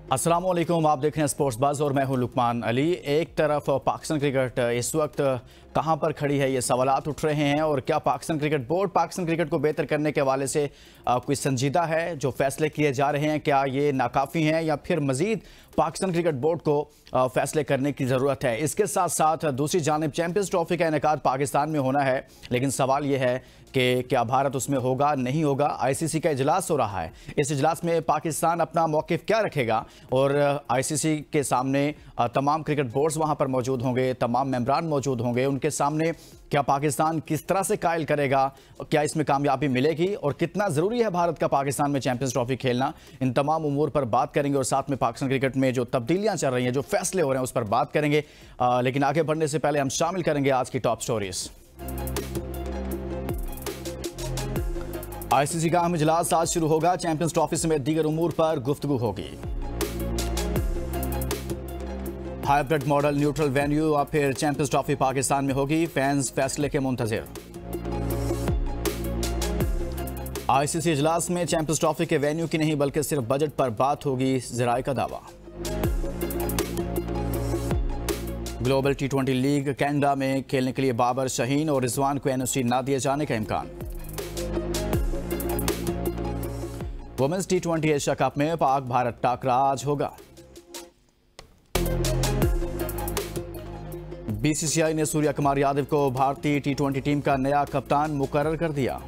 अस्सलाम वालेकुम, आप देख रहे हैं स्पोर्ट्स बज़ और मैं हूं लुकमान अली। एक तरफ पाकिस्तान क्रिकेट इस वक्त कहां पर खड़ी है, ये सवालात उठ रहे हैं। और क्या Pakistan cricket board Pakistan cricket को बेहतर करने के हवाले से कोई संजीदा है? जो फैसले किए जा रहे हैं क्या ये नाकाफ़ी हैं या फिर मज़ीद पाकिस्तान क्रिकेट बोर्ड को फैसले करने की ज़रूरत है? इसके साथ साथ दूसरी जानिब चैंपियंस ट्रॉफी का इनेकाद पाकिस्तान में होना है, लेकिन सवाल ये है कि क्या भारत उसमें होगा नहीं होगा। आईसीसी का इजलास हो रहा है, इस इजलास में पाकिस्तान अपना मौक़िफ़ क्या रखेगा? और आईसीसी के सामने तमाम क्रिकेट बोर्ड्स वहां पर मौजूद होंगे, तमाम मेंबरान मौजूद होंगे। उनके सामने क्या पाकिस्तान किस तरह से कायल करेगा, क्या इसमें कामयाबी मिलेगी और कितना ज़रूरी है भारत का पाकिस्तान में चैंपियंस ट्रॉफी खेलना, इन तमाम उमूर पर बात करेंगे। और साथ में पाकिस्तान क्रिकेट में जो तब्दीलियां चल रही हैं, जो फैसले हो रहे हैं, उस पर बात करेंगे। लेकिन आगे बढ़ने से पहले हम शामिल करेंगे आज की टॉप स्टोरीज। आईसीसी का अहम इजलास आज शुरू होगा। चैंपियंस ट्रॉफी समेत दीगर उमूर पर गुफ्तगू होगी। हाइब्रिड मॉडल, न्यूट्रल वेन्यू और फिर चैंपियंस ट्रॉफी पाकिस्तान में होगी। फैंस फैसले के मुंतजिर। आईसीसी इजलास में चैंपियंस ट्रॉफी के वेन्यू की नहीं बल्कि सिर्फ बजट पर बात होगी, ज़राए का दावा। ग्लोबल T20 लीग कनाडा में खेलने के लिए बाबर, शाहीन और रिजवान को एनओसी ना दिए जाने का इम्कान। वुमेन्स T20 एशिया कप में पाक भारत टाकरा आज होगा। बीसीसीआई ने सूर्या कुमार यादव को भारतीय T20 टीम का नया कप्तान मुकर्रर कर दिया।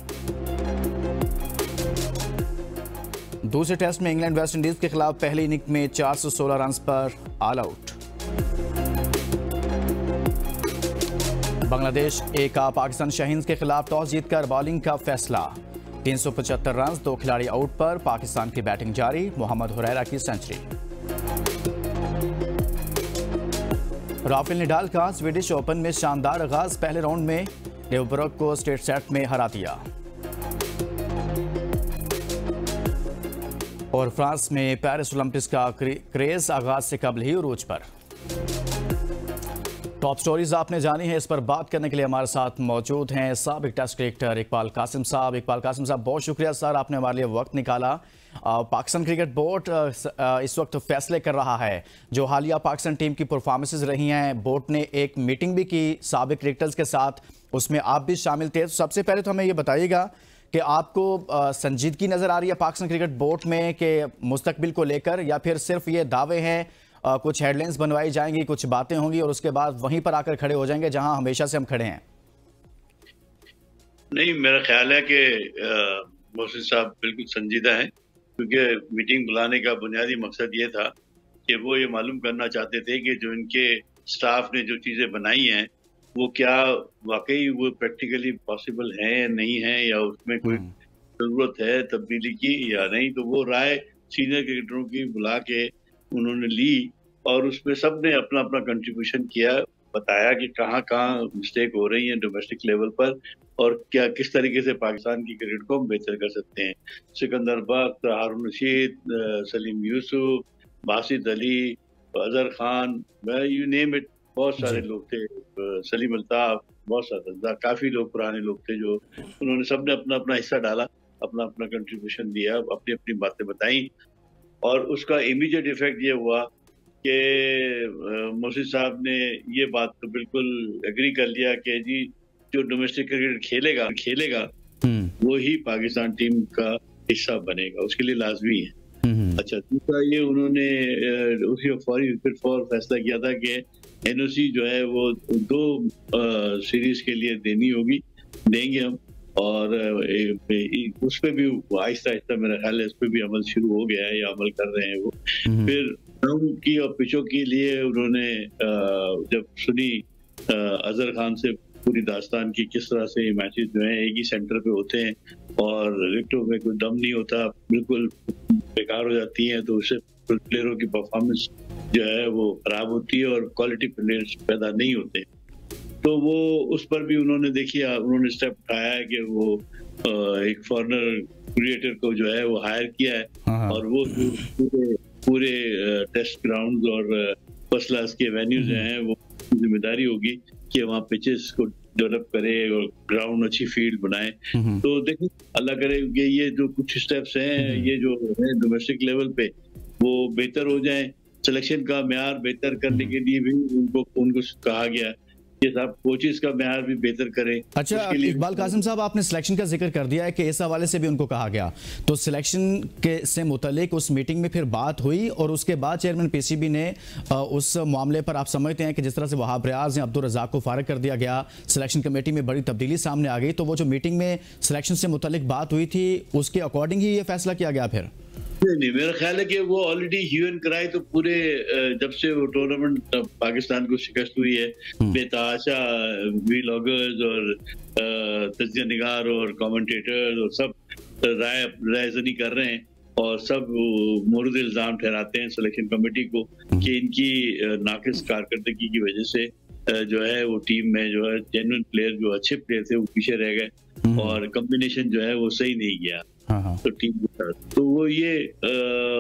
दूसरे टेस्ट में इंग्लैंड वेस्ट इंडीज के खिलाफ पहली इनिंग में 416 रन पर ऑल आउट। बांग्लादेश ए का पाकिस्तान शाहीन्स के खिलाफ टॉस जीतकर बॉलिंग का फैसला। 375 रन, 2 खिलाड़ी आउट पर पाकिस्तान की बैटिंग जारी। मोहम्मद हुरैरा की सेंचुरी। राफेल नडाल का स्वीडिश ओपन में शानदार आगाज, पहले राउंड में लेवबर्ग को स्ट्रेट सेट में हरा दिया। और फ्रांस में पेरिस ओलंपिक्स का क्रेज आगाज से कबल ही उरूज पर। टॉप स्टोरीज आपने जानी है, इस पर बात करने के लिए हमारे साथ मौजूद हैं साबिक टेस्ट क्रिकेटर इकबाल कासिम साहब। इकबाल कासिम साहब, बहुत शुक्रिया सर, आपने हमारे लिए वक्त निकाला। पाकिस्तान क्रिकेट बोर्ड इस वक्त फैसले कर रहा है। जो हालिया पाकिस्तान टीम की परफॉर्मेंसेज रही हैं, बोर्ड ने एक मीटिंग भी की साबिक क्रिकेटर्स के साथ, उसमें आप भी शामिल थे। तो सबसे पहले तो हमें ये बताइएगा कि आपको संजीदगी नज़र आ रही है पाकिस्तान क्रिकेट बोर्ड में कि मुस्तकबिल को लेकर, या फिर सिर्फ ये दावे हैं, कुछ हेडलाइंस बनवाई जाएंगी, कुछ बातें होंगी और उसके बाद वहीं पर आकर खड़े हो जाएंगे जहां हमेशा से हम खड़े हैं? नहीं, मेरा ख्याल है कि मोहसिन साहब बिल्कुल संजीदा हैं, क्योंकि मीटिंग बुलाने का बुनियादी मकसद ये था कि वो ये मालूम करना चाहते थे कि जो इनके स्टाफ ने जो चीज़ें बनाई हैं वो क्या वाकई वो प्रैक्टिकली पॉसिबल हैं या नहीं है, या उसमें कोई ज़रूरत है तब्दीली की या नहीं। तो वो राय सीनियर क्रिकेटरों की बुला के उन्होंने ली और उसमें सब ने अपना अपना कंट्रीब्यूशन किया, बताया कि कहाँ कहाँ मिस्टेक हो रही है डोमेस्टिक लेवल पर और क्या किस तरीके से पाकिस्तान की क्रिकेट को हम बेहतर कर सकते हैं। Sikandar Bakht, Haroon Rasheed, Saleem Yousuf, Basit Ali, Azhar Khan, you name it, बहुत सारे लोग थे, सलीम अल्ताफ, बहुत सारे, काफी लोग पुराने लोग थे जो उन्होंने सबने अपना अपना हिस्सा डाला, अपना अपना कंट्रीब्यूशन दिया, अपनी अपनी बातें बताई। और उसका इमीडिएट इफेक्ट ये हुआ कि मोहसिन साहब ने ये बात तो बिल्कुल एग्री कर लिया कि जी जो डोमेस्टिक क्रिकेट खेलेगा वो ही पाकिस्तान टीम का हिस्सा बनेगा, उसके लिए लाजमी है। अच्छा, दूसरा ये उन्होंने उसी फिर फैसला किया था कि एनओसी जो है वो 2 सीरीज के लिए देंगे हम, और उस पर भी आहिस्ता आहिस्ता मेरा ख्याल है इस पर भी अमल शुरू हो गया है या अमल कर रहे हैं वो। फिर ग्राउंड की और पिचों के लिए उन्होंने जब सुनी अजहर खान से पूरी दास्तान की, किस तरह से मैचेस जो हैं एक ही सेंटर पे होते हैं और विकेटों में कोई दम नहीं होता, बिल्कुल बेकार हो जाती हैं, तो उससे प्लेयरों की परफॉर्मेंस जो है वो खराब होती है और क्वालिटी प्लेयर्स पैदा नहीं होते। तो वो उस पर भी उन्होंने स्टेप उठाया है कि वो एक फॉरेनर क्रिएटर को जो है वो हायर किया है और वो पूरे टेस्ट ग्राउंड और फर्स्ट क्लास के वेन्यूज हैं वो जिम्मेदारी होगी कि वहाँ पिचेस को डेवलप करे और ग्राउंड अच्छी फील्ड बनाए। तो देखिए, अल्लाह करे कि ये जो कुछ स्टेप्स हैं ये जो है डोमेस्टिक लेवल पे वो बेहतर हो जाएं। सिलेक्शन का म्यार बेहतर करने के लिए भी उनको कहा गया कि साहब कोचेस का म्यार भी बेहतर करें। अच्छा इकबाल कासिम साहब, आपने सिलेक्शन का जिक्र कर दिया है कि इस हवाले से भी उनको कहा गया, तो सिलेक्शन के से मुतल्लिक उस मीटिंग में फिर बात हुई और उसके बाद चेयरमैन पीसीबी ने उस मामले पर आप समझते हैं कि जिस तरह से वहाब रियाज या अब्दुल रज़ाक को फारिग कर दिया गया, सिलेक्शन कमेटी में बड़ी तब्दीली सामने आ गई, तो वो जो मीटिंग में सिलेक्शन से मुतल्लिक बात हुई थी उसके अकॉर्डिंग ही ये फैसला किया गया फिर? नहीं, मेरा ख्याल है कि वो ऑलरेडी ह्यू एंड क्राई तो पूरे जब से वो टूर्नामेंट पाकिस्तान को शिकस्त हुई है, बेतहाशा व्लॉगर्स और तज्जिया निगार और कमेंटेटर्स और सब रायज़नी कर रहे हैं और सब मोरद इल्जाम ठहराते हैं सिलेक्शन कमेटी को कि इनकी नाकिस कारकर्दगी की वजह से जो है वो टीम में जो है जेन्युइन प्लेयर, जो अच्छे प्लेयर थे वो पीछे रह गए और कॉम्बिनेशन जो है वो सही नहीं गया तो टीम के साथ। तो वो ये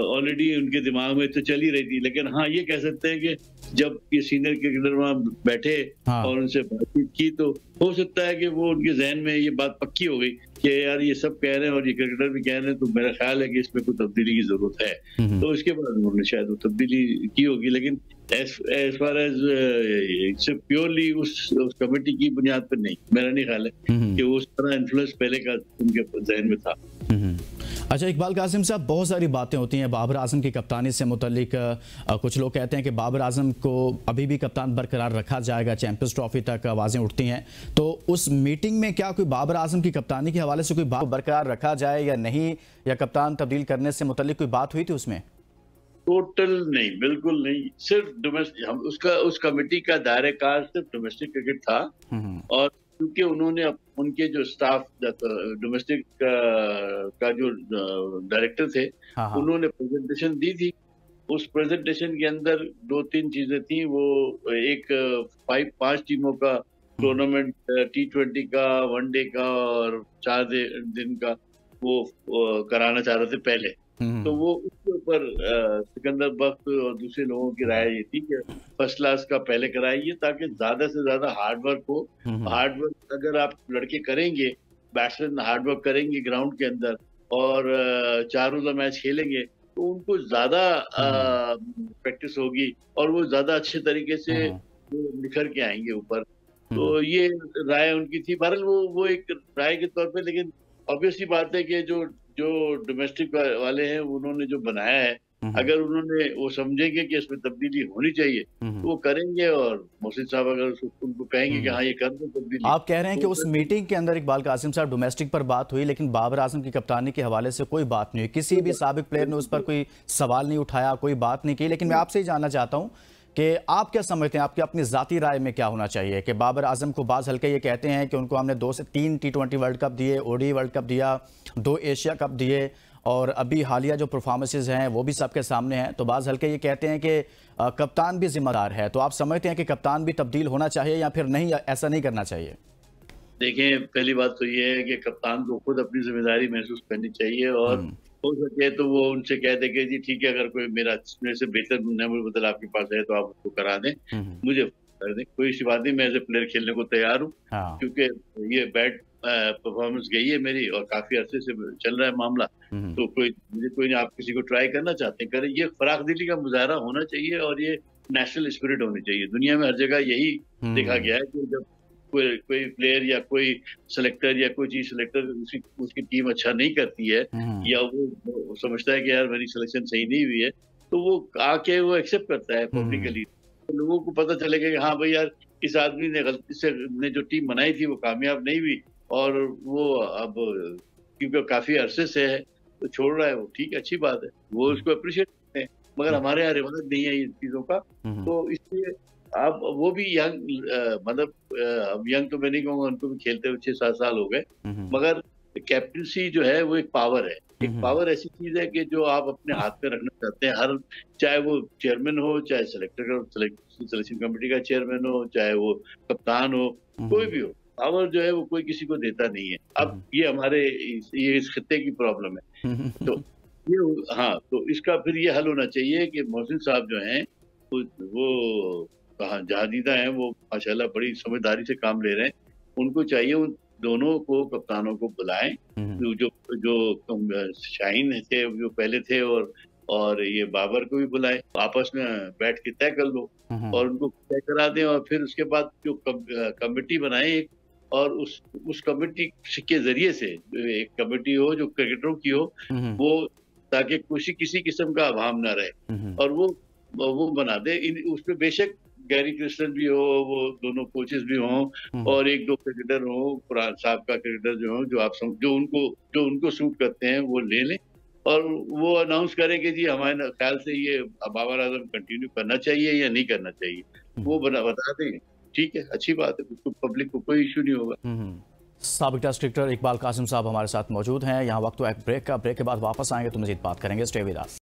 ऑलरेडी उनके दिमाग में तो चल ही रही थी, लेकिन हाँ ये कह सकते हैं कि जब ये सीनियर क्रिकेटर वहां बैठे और उनसे बातचीत की तो हो सकता है कि वो उनके जहन में ये बात पक्की हो गई कि यार ये सब कह रहे हैं और ये क्रिकेटर भी कह रहे हैं, तो मेरा ख्याल है कि इसमें कोई तब्दीली की जरूरत है। तो इसके बाद उन्होंने शायद वो तब्दीली की होगी, लेकिन एज फार एज प्योरली उस कमेटी की बुनियाद पर नहीं, मेरा नहीं ख्याल है कि उस तरह इन्फ्लुएंस पहले का उनके जहन में था। अच्छा इकबाल कासिम साहब, बहुत सारी बातें होती हैं बाबर आजम की कप्तानी से मुतल्लिक। कुछ लोग कहते हैं कि बाबर आजम को अभी भी कप्तान बरकरार रखा जाएगा, चैंपियंस ट्रॉफी तक आवाज़ें उठती हैं। तो उस मीटिंग में क्या कोई बाबर आजम की कप्तानी के हवाले से कोई बात बरकरार रखा जाए या नहीं, या कप्तान तब्दील करने से मुतल्लिक कोई बात हुई थी उसमें? टोटल नहीं, बिल्कुल नहीं। सिर्फ डोमेस्टिक, हम उस कमेटी का दायरे कार सिर्फ डोमेस्टिक क्रिकेट था और क्योंकि उन्होंने उनके जो स्टाफ डोमेस्टिक का जो डायरेक्टर थे उन्होंने प्रेजेंटेशन दी थी। उस प्रेजेंटेशन के अंदर 2-3 चीजें थी। वो एक 5 टीमों का टूर्नामेंट, T20 का, वनडे का और 4 दिन का वो कराना चाह रहे थे पहले। तो वो उसके ऊपर सिकंदर बख्त और दूसरे लोगों की राय ये थी कि फर्स्ट क्लास का पहले कराइए ताकि ज्यादा से ज्यादा हार्डवर्क हो। हार्डवर्क अगर आप लड़के करेंगे, बैट्समैन हार्डवर्क करेंगे ग्राउंड के अंदर और 4 रोजा मैच खेलेंगे तो उनको ज्यादा प्रैक्टिस होगी और वो ज्यादा अच्छे तरीके से निखर के आएंगे ऊपर। तो ये राय उनकी थी। बहरहाल वो एक राय के तौर पे, लेकिन ऑब्वियसली बात है कि जो डोमेस्टिक वाले हैं उन्होंने जो बनाया है, अगर उन्होंने वो समझेंगे कि इसमें तब्दीली होनी चाहिए तो वो करेंगे और मोहसिन साहब अगर उनको कहेंगे कि हाँ ये कर दो तब्दीली। आप कह रहे हैं कि उस मीटिंग के अंदर इकबाल कासिम साहब डोमेस्टिक पर बात हुई, लेकिन बाबर आजम की कप्तानी के हवाले से कोई बात नहीं हुई, किसी भी साबिक प्लेयर ने उस पर कोई सवाल नहीं उठाया, कोई बात नहीं की। लेकिन मैं आपसे ही जानना चाहता हूँ कि आप क्या समझते हैं, आपकी अपनी ज़ाती राय में क्या होना चाहिए कि बाबर आजम को बाज़ हल्के ये कहते हैं कि उनको हमने 2 से 3 T20 वर्ल्ड कप दिए, ODI वर्ल्ड कप दिया, 2 एशिया कप दिए और अभी हालिया जो परफॉर्मेंसेज हैं वो भी सबके सामने हैं, तो बाज़ हल्के ये कहते हैं कि कप्तान भी जिम्मेदार है। तो आप समझते हैं कि कप्तान भी तब्दील होना चाहिए या फिर नहीं, ऐसा नहीं करना चाहिए? देखें, पहली बात तो ये है कि कप्तान को खुद अपनी जिम्मेदारी महसूस करनी चाहिए और हो सके तो वो उनसे कह दे कि जी ठीक है, अगर कोई मेरे से बेहतर बदल आपके पास है तो आप उसको करा दें, मुझे कर दें, कोई सी बात नहीं। मैं एज ए प्लेयर खेलने को तैयार हूँ क्योंकि ये बैड परफॉर्मेंस गई है मेरी और काफी अरसे से चल रहा है मामला। तो कोई नहीं, आप किसी को ट्राई करना चाहते हैं करें। ये फराख दिली का मुजाहरा होना चाहिए और ये नेशनल स्पिरिट होनी चाहिए। दुनिया में हर जगह यही देखा गया है कि जब कोई प्लेयर या कोई सिलेक्टर या कोई चीज सिलेक्टर उसकी टीम अच्छा नहीं करती है या वो समझता है कि यार मेरी सिलेक्शन सही नहीं हुई है, तो वो आके वो एक्सेप्ट करता है पब्लिकली। तो लोगों को पता चलेगा कि हाँ भाई यार इस आदमी ने गलती से जो टीम बनाई थी वो कामयाब नहीं हुई और वो अब क्योंकि काफी अरसे से है तो छोड़ रहा है, वो ठीक है, अच्छी बात है, वो उसको अप्रिशिएट करते हैं। मगर हमारे यहाँ रिवाज नहीं है इन चीजों का, तो इसलिए अब वो भी यंग, मतलब अब यंग तो मैं नहीं कहूँगा, उनको भी खेलते हुए 6-7 साल हो गए, मगर कैप्टनसी जो है वो एक पावर है। एक पावर ऐसी चीज है कि जो आप अपने हाथ में रखना चाहते हैं, हर चाहे वो चेयरमैन हो, चाहे सिलेक्शन कमेटी का चेयरमैन हो, चाहे वो कप्तान हो, कोई भी हो, पावर जो है वो कोई किसी को देता नहीं है। अब ये हमारे इस खित्ते की प्रॉब्लम है। तो ये हाँ, तो इसका फिर ये हल होना चाहिए कि मोहसिन साहब जो हैं वो जहादीदा हैं, वो माशाल्लाह बड़ी समझदारी से काम ले रहे हैं। उनको चाहिए उन दोनों को, कप्तानों को बुलाएं, जो शाहीन थे जो पहले थे और और ये बाबर को भी बुलाएं, आपस में बैठ के तय कर लो और उनको तय करा दें, और फिर उसके बाद जो कमेटी बनाए एक, और उस कमेटी के जरिए से एक कमेटी हो जो क्रिकेटरों की हो, वो ताकि किसी किस्म का अभाव ना रहे, और वो बना दे। उसमें बेशक गैरी क्रिस्टन भी हो, वो दोनों कोचेस भी हों, और एक दो क्रिकेटर हो, पुरान साहब का क्रिकेटर जो हो, जो उनको सूट करते हैं वो ले लें, और वो अनाउंस करें कि जी हमारे ख्याल से ये बाबर आजम कंटिन्यू करना चाहिए या नहीं करना चाहिए, वो बता दें। ठीक है, अच्छी बात है, तो पब्लिक को कोई इश्यू नहीं होगा। साबिक टेस्ट क्रिकेटर इकबाल कासिम साहब हमारे साथ मौजूद हैं। यहाँ वक्त तो एक ब्रेक का, ब्रेक के बाद वापस आएंगे तो मजीद बात करेंगे। Stay with us.